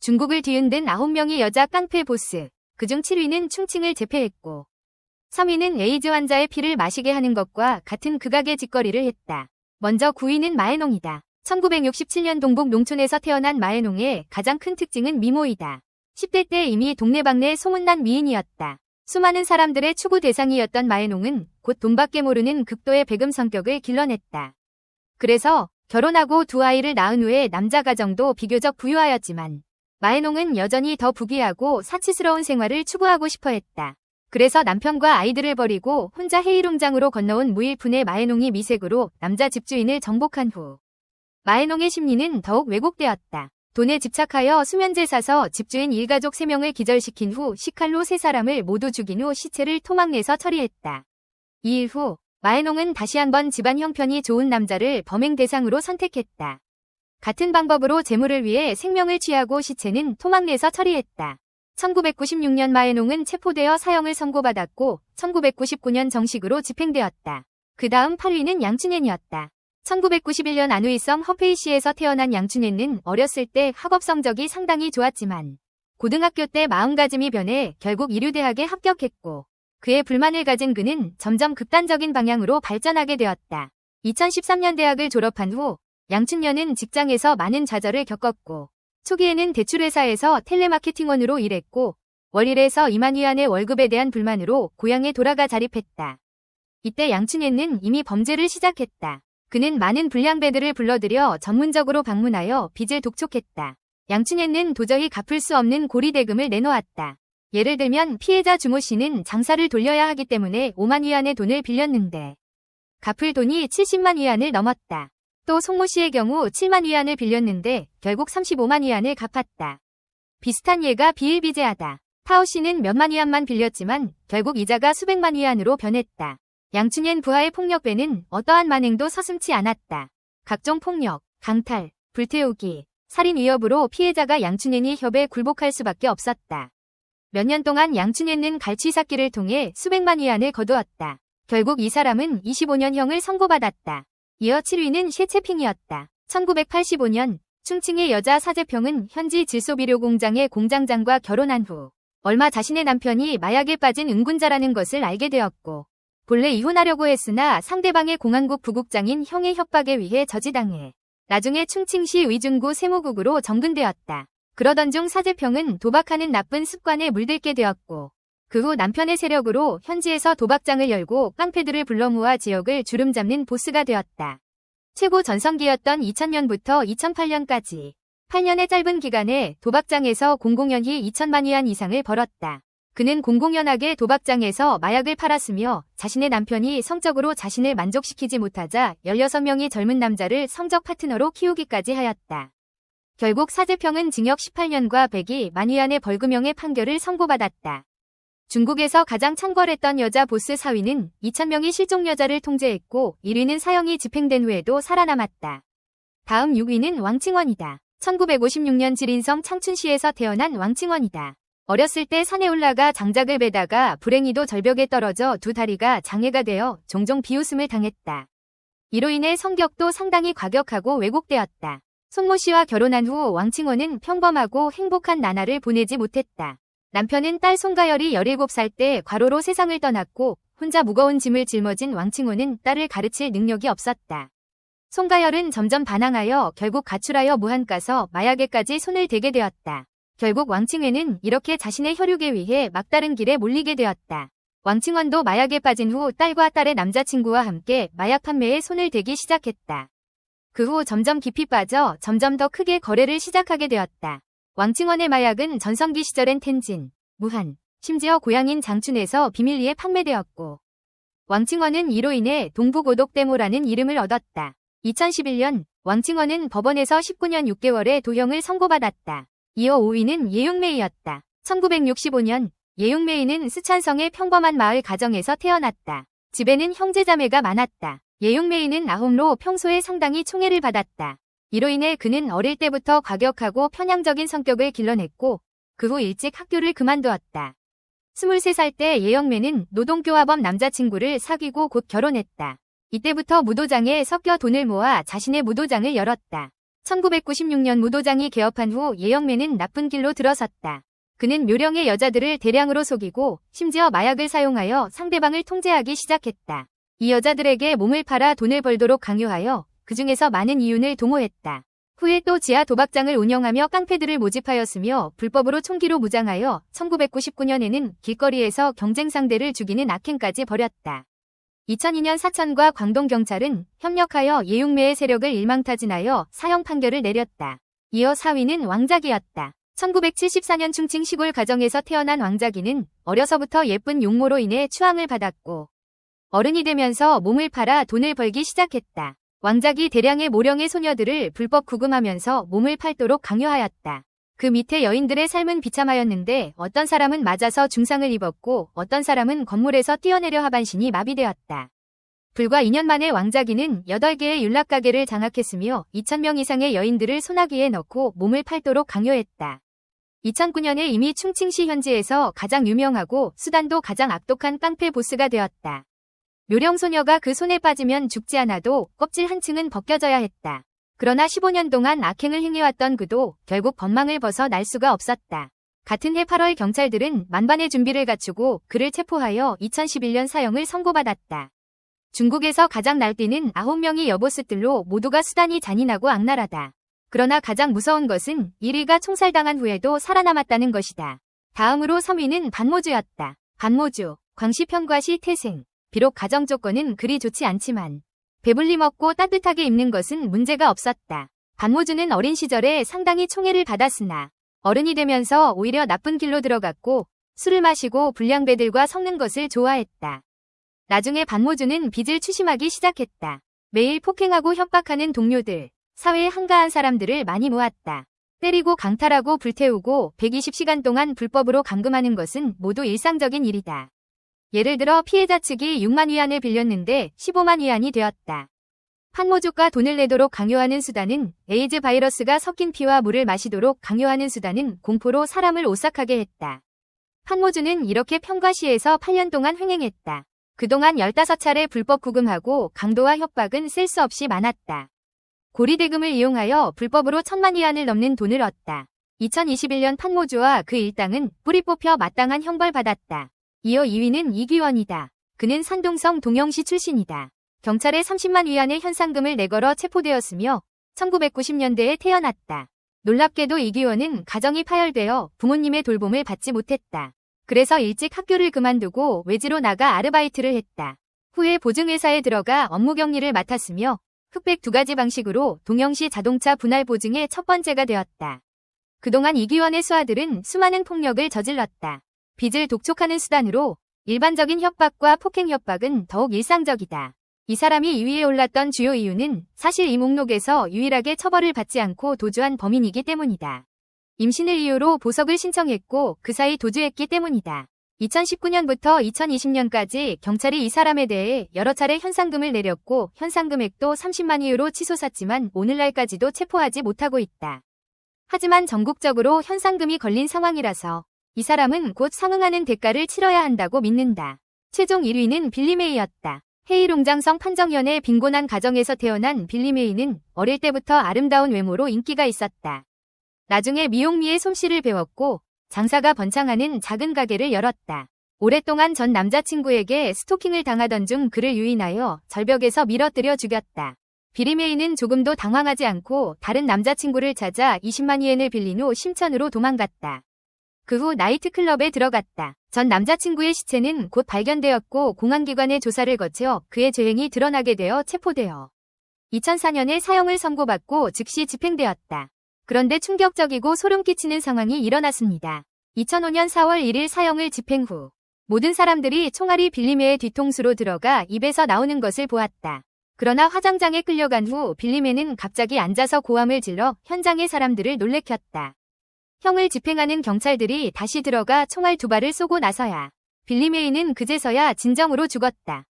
중국을 뒤흔든 9명의 여자 깡패 보스, 그중 7위는 충칭을 제패했고 3위는 에이즈 환자의 피를 마시게 하는 것과 같은 극악의 짓거리를 했다. 먼저 9위는 마에농이다. 1967년 동북 농촌에서 태어난 마에농의 가장 큰 특징은 미모이다. 10대 때 이미 동네방네 소문난 미인이었다. 수많은 사람들의 추구 대상이었던 마에농은 곧 돈밖에 모르는 극도의 배금 성격을 길러냈다. 그래서 결혼하고 2아이를 낳은 후에 남자 가정도 비교적 부유하였지만 마에농은 여전히 더 부귀하고 사치스러운 생활을 추구하고 싶어 했다. 그래서 남편과 아이들을 버리고 혼자 헤이룽장으로 건너온 무일푼의 마에농이 미색으로 남자 집주인을 정복한 후 마에농의 심리는 더욱 왜곡되었다. 돈에 집착하여 수면제 사서 집주인 일가족 3명을 기절시킨 후 식칼로 3사람을 모두 죽인 후 시체를 토막내서 처리했다. 2일 후 마에농은 다시 한번 집안 형편이 좋은 남자를 범행 대상으로 선택했다. 같은 방법으로 재물을 위해 생명을 취하고 시체는 토막내서 처리했다. 1996년 마에농은 체포되어 사형을 선고받았고 1999년 정식으로 집행되었다. 그 다음 8위는 양춘엔이었다. 1991년 안우이성 허페이시에서 태어난 양춘엔은 어렸을 때 학업 성적이 상당히 좋았지만 고등학교 때 마음가짐이 변해 결국 이류대학에 합격했고 그의 불만을 가진 그는 점점 극단적인 방향으로 발전하게 되었다. 2013년 대학을 졸업한 후 양춘연은 직장에서 많은 좌절을 겪었고 초기에는 대출회사에서 텔레마케팅원으로 일했고 월 1에서 2만 위안의 월급에 대한 불만으로 고향에 돌아가 자립했다. 이때 양춘엔은 이미 범죄를 시작했다. 그는 많은 불량배들을 불러들여 전문적으로 방문하여 빚을 독촉했다. 양춘엔은 도저히 갚을 수 없는 고리대금을 내놓았다. 예를 들면 피해자 주모 씨는 장사를 돌려야 하기 때문에 5만 위안의 돈을 빌렸는데 갚을 돈이 70만 위안을 넘었다. 또 송모 씨의 경우 7만 위안을 빌렸는데 결국 35만 위안을 갚았다. 비슷한 예가 비일비재하다. 타오 씨는 몇만 위안만 빌렸지만 결국 이자가 수백만 위안으로 변했다. 양춘엔 부하의 폭력배는 어떠한 만행도 서슴지 않았다. 각종 폭력, 강탈, 불태우기, 살인 위협으로 피해자가 양춘엔이 협에 굴복할 수밖에 없었다. 몇 년 동안 양춘엔은 갈취삭기를 통해 수백만 위안을 거두었다. 결국 이 사람은 25년형을 선고받았다. 이어 7위는 셰체핑이었다. 1985년 충칭의 여자 사제평은 현지 질소비료 공장의 공장장과 결혼한 후 얼마 자신의 남편이 마약에 빠진 응군자라는 것을 알게 되었고 본래 이혼하려고 했으나 상대방의 공안국 부국장인 형의 협박에 의해 저지당해 나중에 충칭시 의중구 세무국으로 정근되었다. 그러던 중 사제평은 도박하는 나쁜 습관에 물들게 되었고 그 후 남편의 세력으로 현지에서 도박장을 열고 깡패들을 불러 모아 지역을 주름잡는 보스가 되었다. 최고 전성기였던 2000년부터 2008년까지 8년의 짧은 기간에 도박장에서 공공연히 2천만 위안 이상을 벌었다. 그는 공공연하게 도박장에서 마약을 팔았으며 자신의 남편이 성적으로 자신을 만족시키지 못하자 16명의 젊은 남자를 성적 파트너로 키우기까지 하였다. 결국 사제평은 징역 18년과 102만 위안의 벌금형의 판결을 선고받았다. 중국에서 가장 창궐했던 여자 보스 4위는 2,000명의 실종 여자를 통제했고 1위는 사형이 집행된 후에도 살아남았다. 다음 6위는 왕칭원이다. 1956년 지린성 창춘시에서 태어난 왕칭원이다. 어렸을 때 산에 올라가 장작을 베다가 불행히도 절벽에 떨어져 두 다리가 장애가 되어 종종 비웃음을 당했다. 이로 인해 성격도 상당히 과격하고 왜곡되었다. 손모 씨와 결혼한 후 왕칭원은 평범하고 행복한 나날을 보내지 못했다. 남편은 딸 송가열이 17살 때 과로로 세상을 떠났고 혼자 무거운 짐을 짊어진 왕칭호는 딸을 가르칠 능력이 없었다. 송가열은 점점 반항하여 결국 가출하여 무한 가서 마약에까지 손을 대게 되었다. 결국 왕칭회는 이렇게 자신의 혈육에 위해 막다른 길에 몰리게 되었다. 왕칭원도 마약에 빠진 후 딸과 딸의 남자친구와 함께 마약 판매에 손을 대기 시작했다. 그 후 점점 깊이 빠져 점점 더 크게 거래를 시작하게 되었다. 왕칭원의 마약은 전성기 시절엔 텐진, 무한, 심지어 고향인 장춘에서 비밀리에 판매되었고 왕칭원은 이로 인해 동북오독대모라는 이름을 얻었다. 2011년 왕칭원은 법원에서 19년 6개월의 도형을 선고받았다. 이어 5위는 예용메이였다. 1965년 예용메이는 스촨성의 평범한 마을 가정에서 태어났다. 집에는 형제자매가 많았다. 예용메이는 아홉로 평소에 상당히 총애를 받았다. 이로 인해 그는 어릴 때부터 과격하고 편향적인 성격을 길러냈고 그 후 일찍 학교를 그만두었다. 23살 때 예영매는 노동교화범 남자친구를 사귀고 곧 결혼했다. 이때부터 무도장에 섞여 돈을 모아 자신의 무도장을 열었다. 1996년 무도장이 개업한 후 예영매는 나쁜 길로 들어섰다. 그는 묘령의 여자들을 대량으로 속이고 심지어 마약을 사용하여 상대방을 통제하기 시작했다. 이 여자들에게 몸을 팔아 돈을 벌도록 강요하여 그 중에서 많은 이윤을 도모했다. 후에 또 지하 도박장을 운영하며 깡패들을 모집하였으며 불법으로 총기로 무장하여 1999년에는 길거리에서 경쟁 상대를 죽이는 악행까지 벌였다. 2002년 사천과 광동경찰은 협력하여 예육매의 세력을 일망타진하여 사형 판결을 내렸다. 이어 4위는 왕자기였다. 1974년 충칭 시골 가정에서 태어난 왕자기는 어려서부터 예쁜 용모로 인해 추앙을 받았고 어른이 되면서 몸을 팔아 돈을 벌기 시작했다. 왕자기 대량의 모령의 소녀들을 불법 구금하면서 몸을 팔도록 강요하였다. 그 밑에 여인들의 삶은 비참하였는데 어떤 사람은 맞아서 중상을 입었고 어떤 사람은 건물에서 뛰어내려 하반신이 마비되었다. 불과 2년 만에 왕자기는 8개의 윤락가게를 장악했으며 2,000명 이상의 여인들을 소나기에 넣고 몸을 팔도록 강요했다. 2009년에 이미 충칭시 현지에서 가장 유명하고 수단도 가장 악독한 깡패 보스가 되었다. 묘령소녀가 그 손에 빠지면 죽지 않아도 껍질 한 층은 벗겨져야 했다. 그러나 15년 동안 악행을 행해왔던 그도 결국 법망을 벗어 날 수가 없었다. 같은 해 8월 경찰들은 만반의 준비를 갖추고 그를 체포하여 2011년 사형을 선고받았다. 중국에서 가장 날뛰는 9명의 여보스들로 모두가 수단이 잔인하고 악랄하다. 그러나 가장 무서운 것은 1위가 총살당한 후에도 살아남았다는 것이다. 다음으로 3위는 반모주였다. 반모주, 광시 편과시 태생. 비록 가정 조건은 그리 좋지 않지만 배불리 먹고 따뜻하게 입는 것은 문제가 없었다. 반모주는 어린 시절에 상당히 총애를 받았으나 어른이 되면서 오히려 나쁜 길로 들어갔고 술을 마시고 불량배들과 섞는 것을 좋아했다. 나중에 반모주는 빚을 추심하기 시작했다. 매일 폭행하고 협박하는 동료들, 사회의 한가한 사람들을 많이 모았다. 때리고 강탈하고 불태우고 120시간 동안 불법으로 감금하는 것은 모두 일상적인 일이다. 예를 들어 피해자 측이 6만 위안을 빌렸는데 15만 위안이 되었다. 판모주가 돈을 내도록 강요하는 수단은 에이즈 바이러스가 섞인 피와 물을 마시도록 강요하는 수단은 공포로 사람을 오싹하게 했다. 판모주는 이렇게 편과시에서 8년 동안 횡행했다. 그동안 15차례 불법 구금하고 강도와 협박은 셀 수 없이 많았다. 고리대금을 이용하여 불법으로 1,000만 위안을 넘는 돈을 얻다. 2021년 판모주와 그 일당은 뿌리 뽑혀 마땅한 형벌받았다. 이어 2위는 이규원이다. 그는 산동성 동영시 출신이다. 경찰에 30만 위안의 현상금을 내걸어 체포되었으며 1990년대에 태어났다. 놀랍게도 이규원은 가정이 파열되어 부모님의 돌봄을 받지 못했다. 그래서 일찍 학교를 그만두고 외지로 나가 아르바이트를 했다. 후에 보증회사에 들어가 업무 격리를 맡았으며 흑백 2가지 방식으로 동영시 자동차 분할 보증의 첫 번째가 되었다. 그동안 이규원의 수하들은 수많은 폭력을 저질렀다. 빚을 독촉하는 수단으로 일반적인 협박과 폭행 협박은 더욱 일상적이다. 이 사람이 2위에 올랐던 주요 이유는 사실 이 목록에서 유일하게 처벌을 받지 않고 도주한 범인이기 때문이다. 임신을 이유로 보석을 신청했고 그 사이 도주했기 때문이다. 2019년부터 2020년까지 경찰이 이 사람에 대해 여러 차례 현상금을 내렸고 현상금액도 30만 이유로 치솟았지만 오늘날까지도 체포하지 못하고 있다. 하지만 전국적으로 현상금이 걸린 상황이라서 이 사람은 곧 상응하는 대가를 치러야 한다고 믿는다. 최종 1위는 빌리메이였다. 헤이롱장성 판정현의 빈곤한 가정에서 태어난 빌리메이는 어릴 때부터 아름다운 외모로 인기가 있었다. 나중에 미용미의 솜씨를 배웠고 장사가 번창하는 작은 가게를 열었다. 오랫동안 전 남자친구에게 스토킹을 당하던 중 그를 유인하여 절벽에서 밀어뜨려 죽였다. 빌리메이는 조금도 당황하지 않고 다른 남자친구를 찾아 20만 위엔을 빌린 후 심천으로 도망갔다. 그 후 나이트클럽에 들어갔다. 전 남자친구의 시체는 곧 발견되었고 공안기관의 조사를 거쳐 그의 죄행이 드러나게 되어 체포되어 2004년에 사형을 선고받고 즉시 집행되었다. 그런데 충격적이고 소름 끼치는 상황이 일어났습니다. 2005년 4월 1일 사형을 집행 후 모든 사람들이 총알이 빌리메의 뒤통수로 들어가 입에서 나오는 것을 보았다. 그러나 화장장에 끌려간 후 빌리메는 갑자기 앉아서 고함을 질러 현장의 사람들을 놀래켰다. 형을 집행하는 경찰들이 다시 들어가 총알 2발을 쏘고 나서야 빌리메이는 그제서야 진정으로 죽었다.